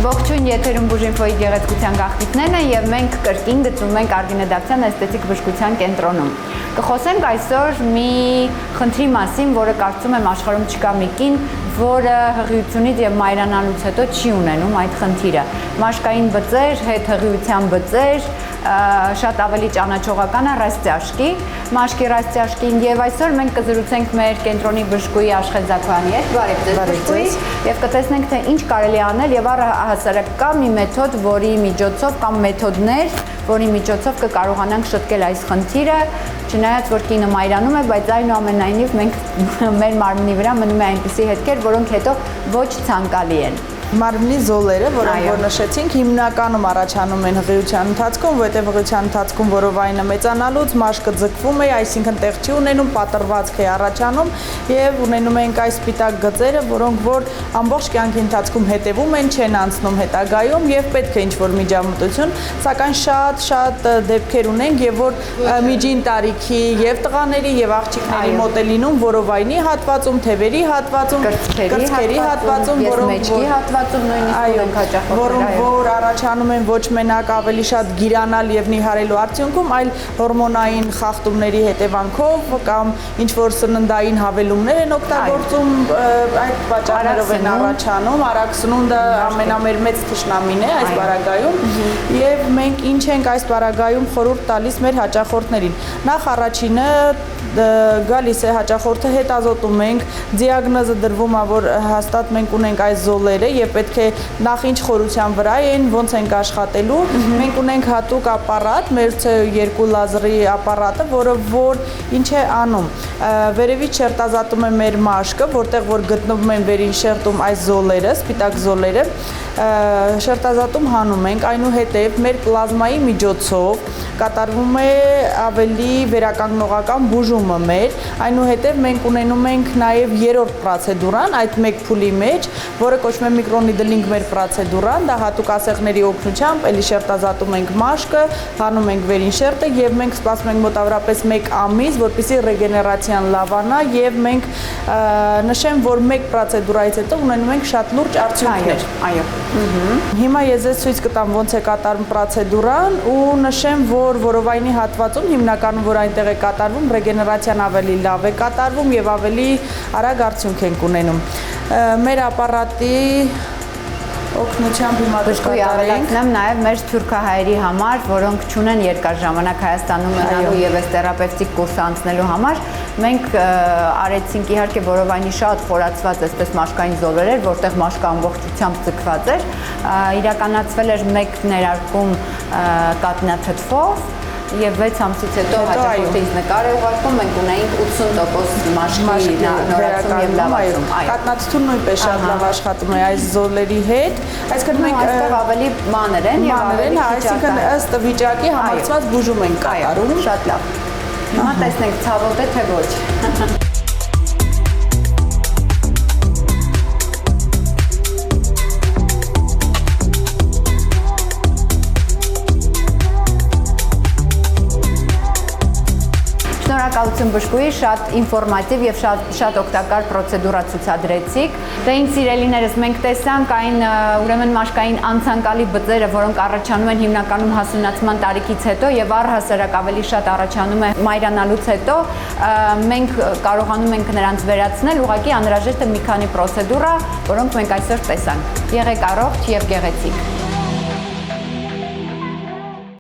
Ողջույն, եթերում Բուժինֆոյի գեղեցկության գաղտնիքներն են եւ մենք կրկին գտնվում ենք Արգինե Դավթյան էսթետիկ բժշկության կենտրոնում։ Կխոսենք այսօր մի խնդրի մասին, որը կարծում եմ աշխարհում չկա մի կին, որը հղիությունից եւ մայրանալուց հետո չի ունենում այդ խնդիրը։ Մաշկային բծեր, հետհղիության բծեր, շատ ավելի ճանաչողական է ռաստիաշկի, մաշկի ռաստիաշկին եւ այսօր մենք կզրուցենք մեր կենտրոնի բժշկուհի Աշխեն Զաքարյանի հետ, բարև ձեզ բժշկուհի, եւ կտեսնենք թե ինչ կարելի է անել եւ առհասարակ կա մի մեթոդ, որի միջոցով կամ մեթոդներ, որի միջոցով կկարողանանք շտկել այս խնդիրը, չնայած որ կինը մայրանում է, բայց այնուամենայնիվ մենք մեր մարմնի վրա մնում է այնպիսի հետքեր, որոնք հետո ոչ ցանկալի են։ Մարմնի զոլերը, որոնք որ նշեցինք, հիմնականում առաջանում են հղիության ընթացքում, որտեղ հղիության ընթացքում որովայնը մեծանալուց մաշկը ձգվում է, այսինքն տեղ չի ունենում, պատռվածք է առաջանում եւ ունենում ենք այս սպիտակ գծերը, որոնք որ ամբողջ կյանքի ընթացքում հետևում են, չեն անցնում հետագայում եւ պետք է ինչ-որ միջամտություն, սակայն շատ դեպքեր ունենք եւ որ միջին տարիքի եւ տղաների եւ աղջիկների մոտ է լինում որովայնի հատվածում, թևերի հատվածում, կրծքերի հատվածում, որոնք որոնք որ առաջանում են ոչ մենակ ավելի շատ գիրանալ եւ նիհարելու արդյունքում, այլ հորմոնային խախտումների հետևանքով կամ ինչ որ սննդային հավելումներ են օգտագործում, այդ պատճառներով են առաջանում, արագ սնունդը ամենամեծ թշնամին է այս բaragայում եւ մենք ինչ ենք այս բaragայում խորհուրդ տալիս մեր հաճախորդներին։ Նախ առաջինը գալիս է հաճախորդը, հետազոտում ենք, դիագնոզը դրվում է, որ հաստատ մենք ունենք այս զոլերը եւ պետք է նախ ինչ խորության վրա են, ոնց ենք աշխատելու։ Մենք ունենք հատուկ ապարատ, մեր C2 լազերի ապարատը, որը որ ինչ է անում։ Վերևից շերտազատում է մեր մաշկը, որտեղ որ գտնվում են վերին շերտում այս զոլերը, սպիտակ զոլերը, շերտազատում հանում ենք, այնուհետև մեր պլազմայի միջոցով կատարվում է ավելի վերականգնողական բուժումը մեր, այնուհետև մենք ունենում ենք նաև երրորդ պրոցեդուրան այդ մեկ փուլի մեջ, որը կոչվում է միկրոնիդլինգ մեր պրոցեդուրան, դա հատուկ ասեղների օգնությամբ էլի շերտազատում ենք մաշկը, հանում ենք վերին շերտը եւ մենք սպասում ենք մոտավորապես 1 ամիս, որպեսզի ռեգեներացիան լավանա եւ մենք նշեմ, որ մեկ պրոցեդուրայից հետո ունենում ենք շատ լուրջ արդյունքներ։ Այո։ Հիմա ես ձեզ ցույց կտամ ոնց է կատարվում պրոցեդուրան ու նշեմ, որ որովայնի հատվածում հիմնականում որ այնտեղ է կատարվում, ռեգեներացիան ավելի լավ է կատարվում եւ ավելի արագ արդյունք ենք ունենում։ Մեր ապարատի օգնությամբ հիմա կատարենք նաև մեր սփյուռքահայերի համար, որոնք չունեն երկար ժամանակ Հայաստանում մնալու եւ այս թերապևտիկ կուրսը անցնելու համար, մենք արեցինք իհարկե որովայնի շատ խորացված այսպես մաշկային զոլեր էր, որտեղ մաշկը ամբողջությամբ ձգված էր, իրականացվել էր մեկ ներարկում կատնաթթվով եւ 6 ամսից հետո հաճախորդը ինձ նկար է ուղարկում, մենք ունեինք 80% մաշկի նորացում եւ լավացում։ Կատնաթթուն նույնպես շատ լավ աշխատում է այս զոլերի հետ, այսինքն մենք այստեղ ավելի մանր են եւ ավելի այսինքն ըստ վիճակի համակցված բուժում ենք կատարում։ Շատ լավ։ Հիմա տեսնենք ցավոտ է թե ոչ։ Շնորհակալություն բժշկուհի, շատ ինֆորմատիվ եւ շատ օգտակար պրոցեդուրա ցուցադրեցիք։ Դե ինձ սիրելիներս, մենք տեսանք այն ուրեմն մաշկային անցանկալի բծերը, որոնք առաջանում են հիմնականում հասունացման տարիքից հետո եւ առհասարակ ավելի շատ առաջանում է մայրանալուց հետո, մենք կարողանում ենք նրանց վերացնել, ուղղակի անհրաժեշտ է մի քանի պրոցեդուրա, որոնք մենք այսօր տեսանք։ Եղեք առողջ եւ գեղեցիկ։